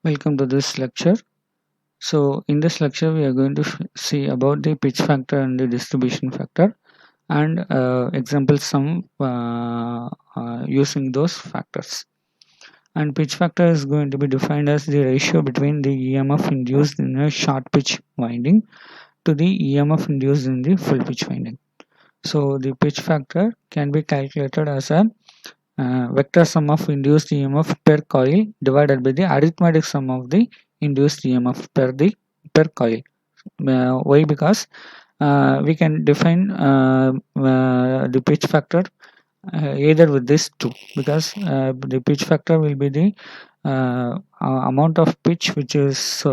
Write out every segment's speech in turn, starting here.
Welcome to this lecture. So in this lecture we are going to see about the pitch factor and the distribution factor and example sum using those factors. And pitch factor is going to be defined as the ratio between the EMF induced in a short pitch winding to the EMF induced in the full pitch winding. So the pitch factor can be calculated as a vector sum of induced EMF per coil divided by the arithmetic sum of the induced EMF per coil. Why? Because we can define the pitch factor either with this two, because the pitch factor will be the amount of pitch which is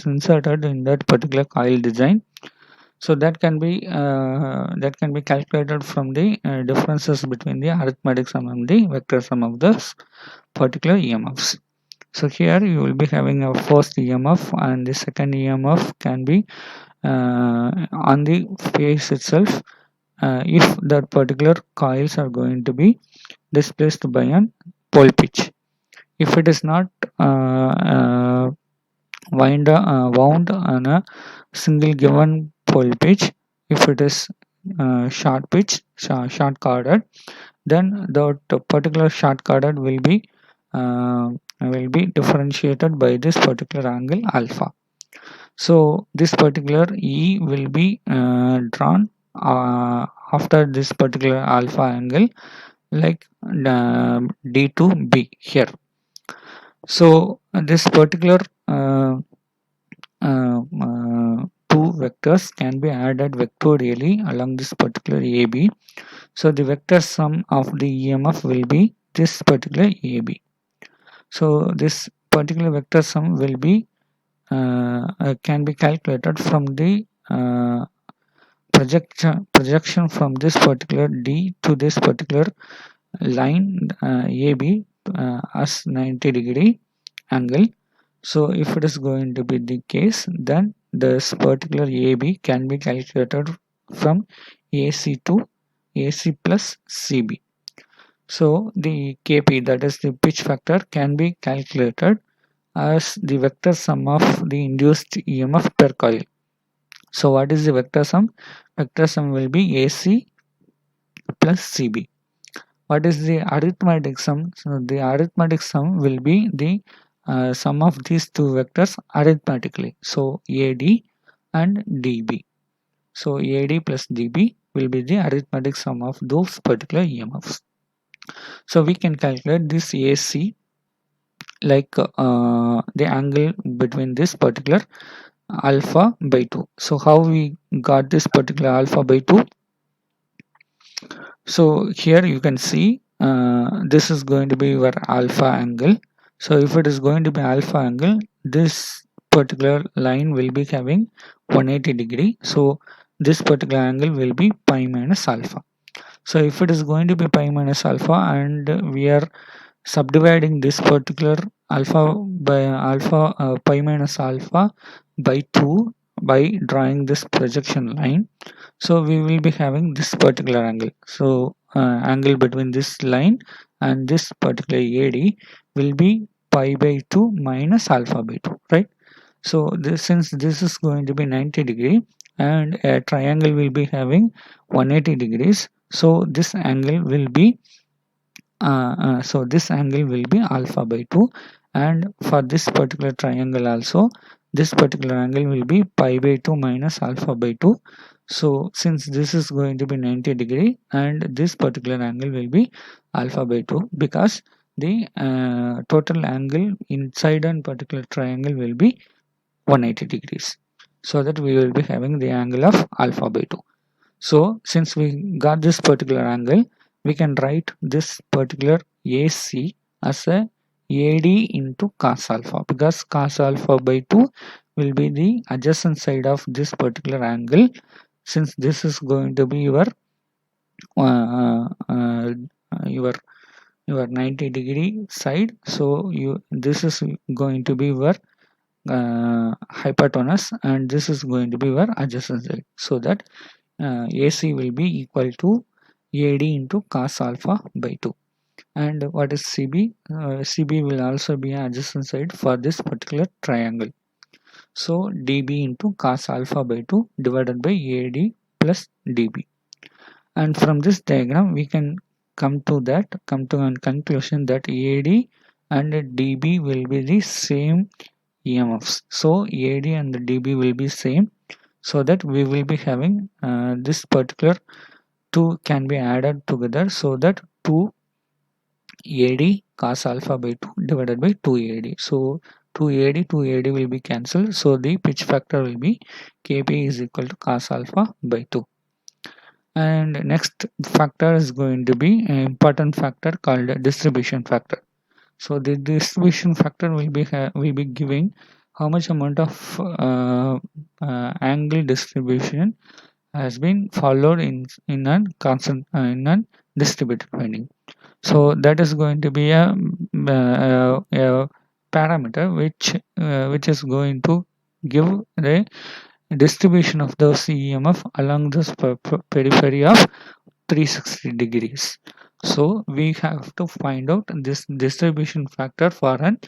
inserted in that particular coil design. So that can be calculated from the differences between the arithmetic sum and the vector sum of this particular EMFs. So here you will be having a first EMF and the second EMF can be on the phase itself if that particular coils are going to be displaced by an pole pitch. If it is not wound on a single given pole pitch, if it is short pitch, short corded, then that particular short corded will be differentiated by this particular angle alpha. So this particular E will be drawn after this particular alpha angle, like D to B here. So this particular two vectors can be added vectorially along this particular AB. So the vector sum of the EMF will be this particular AB. So this particular vector sum will be can be calculated from the projection from this particular D to this particular line AB as 90-degree angle. So if it is going to be the case, then this particular AB can be calculated from AC to AC plus CB. So the Kp, that is the pitch factor, can be calculated as the vector sum of the induced EMF per coil. So what is the vector sum? Vector sum will be AC plus CB. What is the arithmetic sum? So the arithmetic sum will be the sum of these two vectors arithmetically. So AD and DB. So AD plus DB will be the arithmetic sum of those particular EMFs. So we can calculate this AC like the angle between this particular alpha by 2. So how we got this particular alpha by 2? So here you can see this is going to be your alpha angle. So if it is going to be alpha angle, this particular line will be having 180 degree. So this particular angle will be pi minus alpha. So if it is going to be pi minus alpha and we are subdividing this particular alpha by pi minus alpha by 2 by drawing this projection line, so we will be having this particular angle. So angle between this line and this particular AD will be pi by 2 minus alpha by 2, right? So this, since this is going to be 90 degree and a triangle will be having 180 degrees, so this angle will be alpha by 2, and for this particular triangle also this particular angle will be pi by 2 minus alpha by 2. So since this is going to be 90 degree and this particular angle will be alpha by 2, because the total angle inside a particular triangle will be 180 degrees, so that we will be having the angle of alpha by 2. So since we got this particular angle, we can write this particular AC as a AD into cos alpha, because cos alpha by 2 will be the adjacent side of this particular angle. Since this is going to be your 90 degree side, so this is going to be your hypotenuse and this is going to be your adjacent side, so that AC will be equal to AD into cos alpha by 2. And what is CB? CB will also be an adjacent side for this particular triangle. So dB into cos alpha by 2 divided by AD plus dB. And from this diagram we can come to a conclusion that AD and dB will be the same EMFs. So AD and dB will be same, so that we will be having this particular two can be added together, so that 2 AD cos alpha by 2 divided by 2 AD. So 2 AD will be cancelled, so the pitch factor will be Kp is equal to cos alpha by 2. And next factor is going to be an important factor called distribution factor. So the distribution factor will be giving how much amount of angle distribution has been followed in a constant in a distributed winding. So that is going to be a parameter which is going to give the distribution of those EMF along this periphery of 360 degrees. So we have to find out this distribution factor for an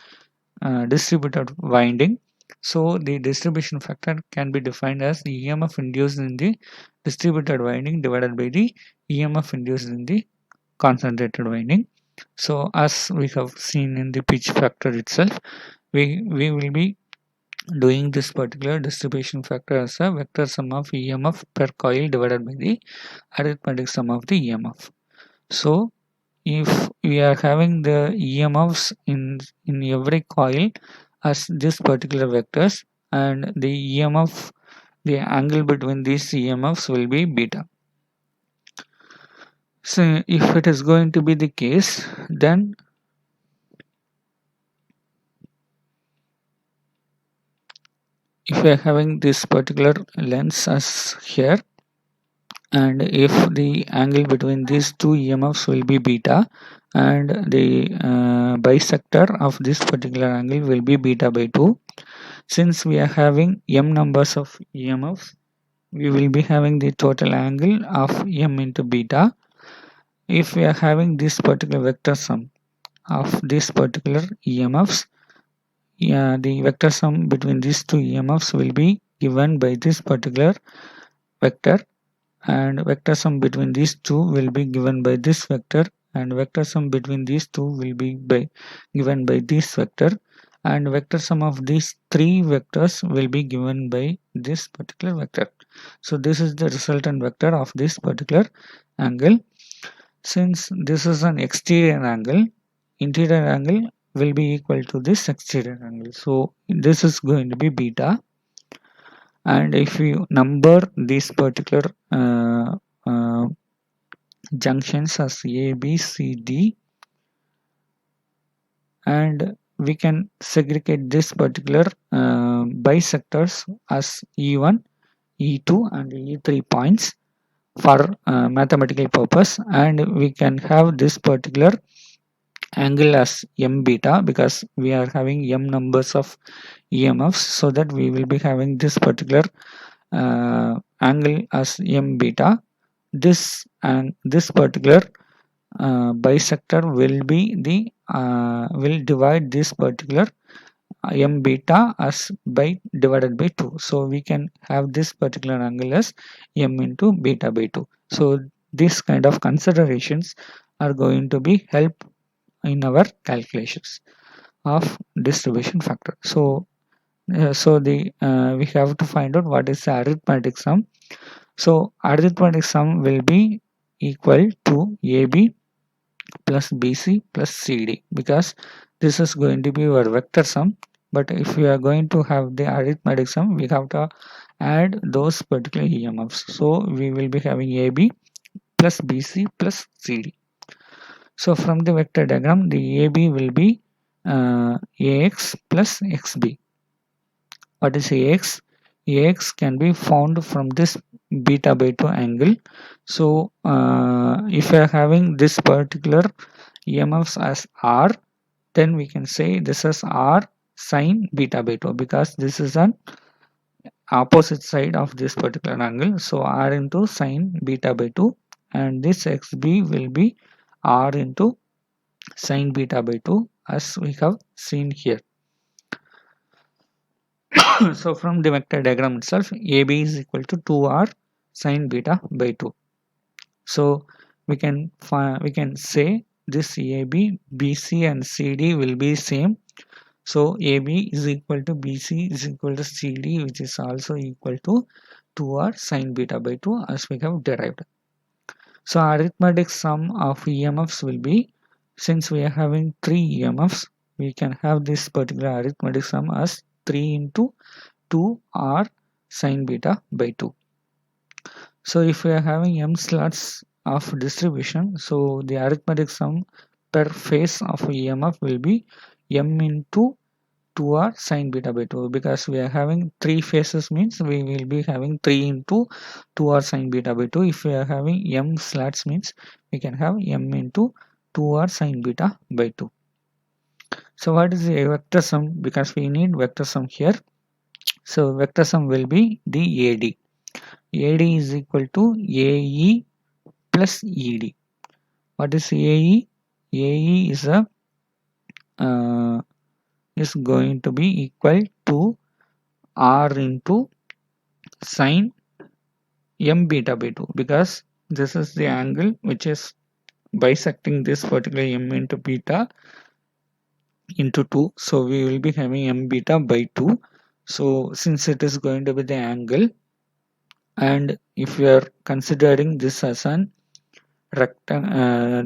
distributed winding. So the distribution factor can be defined as the EMF induced in the distributed winding divided by the EMF induced in the concentrated winding. So as we have seen in the pitch factor itself, we will be doing this particular distribution factor as a vector sum of EMF per coil divided by the arithmetic sum of the EMF. So if we are having the EMFs in every coil as this particular vectors, and the EMF, the angle between these EMFs will be beta. So if it is going to be the case, then if we are having this particular lens as here, and if the angle between these two EMFs will be beta, and the bisector of this particular angle will be beta by 2. Since we are having m numbers of EMFs, we will be having the total angle of m into beta. If we are having this particular vector sum of this particular EMFs, the vector sum between these two EMFs will be given by this particular vector, and vector sum between these two will be given by this vector, and vector sum between these two will be given by this vector, and vector sum of these three vectors will be given by this particular vector. So this is the resultant vector of this particular angle. Since this is an exterior angle, interior angle will be equal to this exterior angle. So this is going to be beta. And if you number these particular junctions as A, B, C, D, and we can segregate this particular bisectors as E1, E2 and E3 points for mathematical purpose, and we can have this particular angle as m beta because we are having m numbers of EMFs, so that we will be having this particular angle as m beta. This and this particular bisector will be the will divide this particular m beta as by divided by 2. So we can have this particular angle as m into beta by 2. So this kind of considerations are going to be help in our calculations of distribution factor. So we have to find out what is the arithmetic sum. So arithmetic sum will be equal to AB plus BC plus CD, because this is going to be our vector sum. But if we are going to have the arithmetic sum, we have to add those particular EMFs. So we will be having AB plus BC plus CD. So from the vector diagram, the AB will be AX plus XB. What is AX? AX can be found from this beta by 2 angle. So if we are having this particular EMFs as R, then we can say this is R sine beta by 2, because this is an opposite side of this particular angle. So R into sine beta by 2, and this XB will be R into sine beta by 2 as we have seen here. So from the vector diagram itself, AB is equal to 2r sine beta by 2. So we can say this AB, BC and CD will be same. So AB is equal to BC is equal to CD, which is also equal to 2r sine beta by 2 as we have derived. So arithmetic sum of EMFs will be, since we are having 3 EMFs, we can have this particular arithmetic sum as 3 into 2r sine beta by 2. So if we are having m slots of distribution, so the arithmetic sum per phase of EMF will be m into 2r sine beta by 2, because we are having 3 phases means we will be having 3 into 2r sine beta by 2. If we are having m slots means we can have m into 2r sine beta by 2. So what is the vector sum? Because we need vector sum here. So vector sum will be the AD. AD is equal to AE plus ED. What is AE? AE is going to be equal to R into sine m beta by 2, because this is the angle which is bisecting this particular m into beta into 2. So we will be having m beta by 2. So since it is going to be the angle, and if we are considering this as an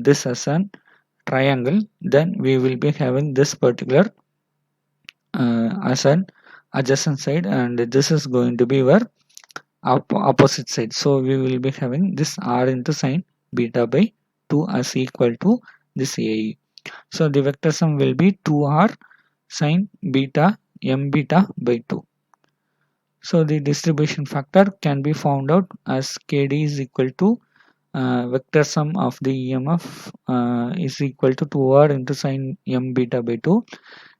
this as an triangle, then we will be having this particular as an adjacent side, and this is going to be our opposite side. So we will be having this r into sine beta by 2 as equal to this AE. So the vector sum will be 2r sine beta m beta by 2. So the distribution factor can be found out as KD is equal to vector sum of the EMF is equal to 2r into sine m beta by 2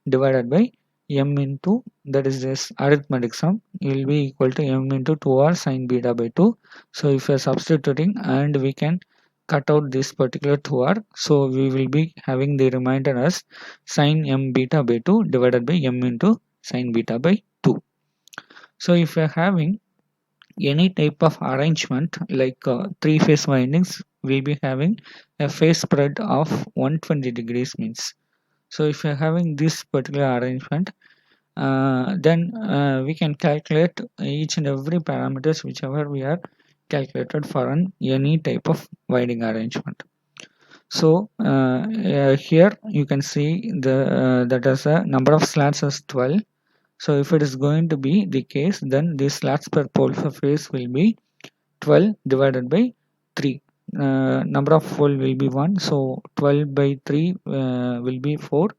divided by m into, that is this arithmetic sum, will be equal to m into 2r sine beta by 2. So if we are substituting, and we can cut out this particular 2r, so we will be having the remainder as sine m beta by 2 divided by m into sine beta by 2. So if we are having any type of arrangement like 3-phase windings, will be having a phase spread of 120 degrees means. So if you are having this particular arrangement, then we can calculate each and every parameters whichever we are calculated for any type of winding arrangement. So here you can see that as a number of slats as 12. So if it is going to be the case, then the slats per pole for phase will be 12 divided by 3. Number of pole will be 1, so 12 by 3 will be 4.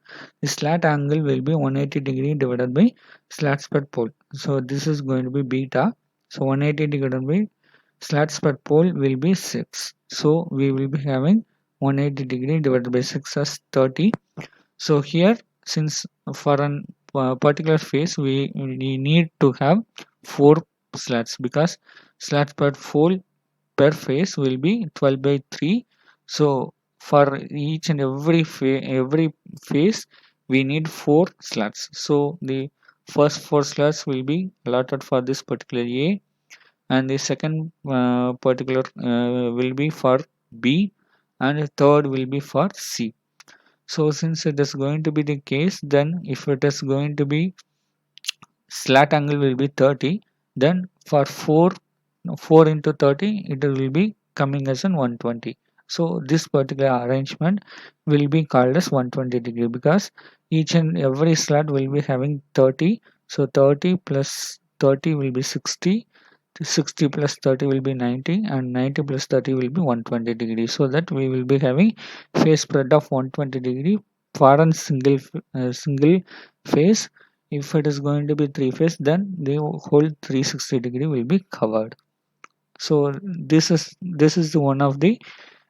The slat angle will be 180 degree divided by slats per pole. So this is going to be beta. So 180 divided by slats per pole will be 6. So we will be having 180 degree divided by 6 as 30. So here, since for an particular phase we need to have 4 slats, because slats per pole per phase will be 12 by 3. So for each and every phase we need 4 slats. So the first 4 slats will be allotted for this particular A, and the second particular will be for B, and the third will be for C. So since it is going to be the case, then if it is going to be slat angle will be 30, then for 4 into 30 it will be coming as an 120. So this particular arrangement will be called as 120 degree, because each and every slat will be having 30. So 30 plus 30 will be 60. 60 plus 30 will be 90, and 90 plus 30 will be 120 degree. So that we will be having phase spread of 120 degree for a single phase. If it is going to be 3 phase, then the whole 360 degree will be covered. So this is one of the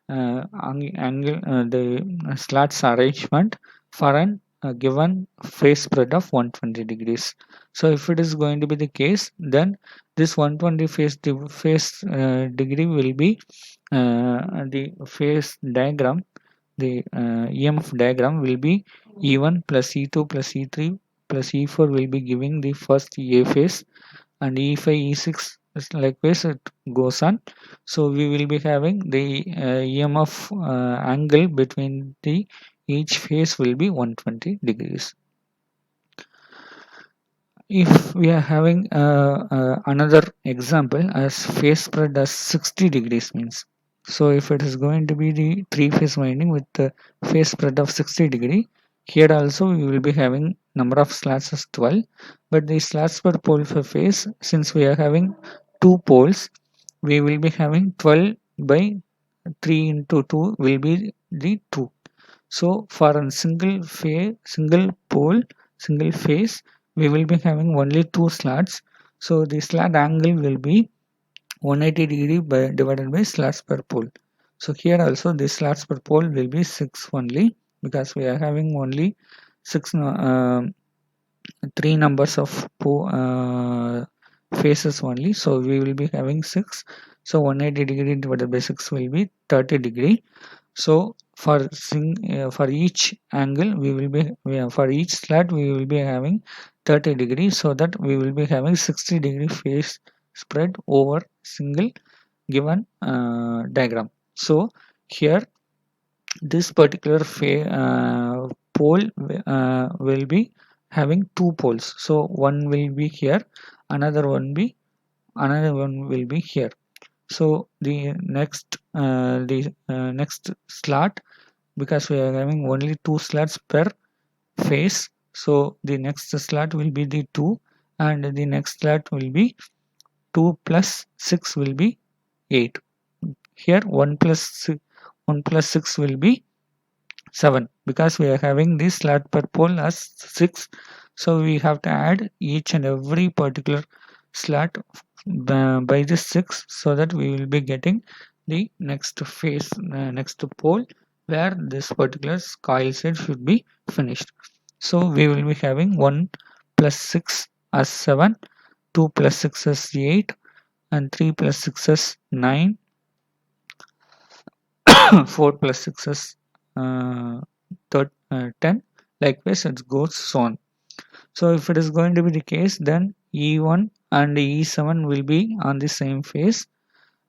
angle the slats arrangement for an given phase spread of 120 degrees. So if it is going to be the case, then this 120 phase degree will be the phase diagram the EMF diagram will be E1 plus E2 plus E3 plus E4 will be giving the first A phase, and E5 E6 is likewise it goes on. So we will be having the EMF angle between the each phase will be 120 degrees. If we are having another example as phase spread as 60 degrees means, so if it is going to be the three phase winding with the phase spread of 60 degree, here also we will be having number of slats as 12, but the slats per pole per phase, since we are having two poles, we will be having 12 by 3 into 2 will be the 2. So for a single pole, single phase, we will be having only two slats. So the slat angle will be 180 degree divided by slats per pole. So here also the slats per pole will be 6 only, because we are having only 6 three numbers of faces only. So we will be having 6. So 180 degree divided by 6 will be 30 degree. So for each angle for each slat we will be having 30 degrees, so that we will be having 60 degree phase spread over single given diagram. So here this particular pole will be having two poles. So one will be here, another one will be here. So the next slot, because we are having only two slats per phase, so the next slot will be the 2, and the next slot will be 2 plus 6 will be 8. Here 1 plus 6 will be 7, because we are having this slot per pole as 6, so we have to add each and every particular slot by this 6, so that we will be getting the next phase, next pole, where this particular coil side should be finished. So we will be having 1 plus 6 as 7, 2 plus 6 as 8, and 3 plus 6 as 9, 4 plus 6 is 10. Likewise it goes so on. So if it is going to be the case, then E1 and E7 will be on the same phase,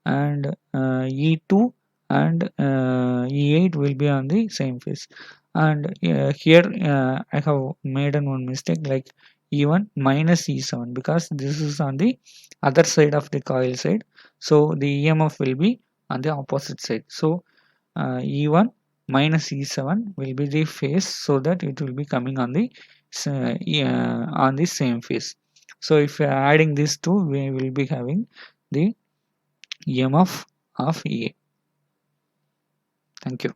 and E2 and E8 will be on the same phase. And here I have made one mistake, like E1 minus E7, because this is on the other side of the coil side, so the EMF will be on the opposite side. So E1 minus E7 will be the phase, so that it will be coming on the same phase. So if we are adding these two, we will be having the EMF of EA. Thank you.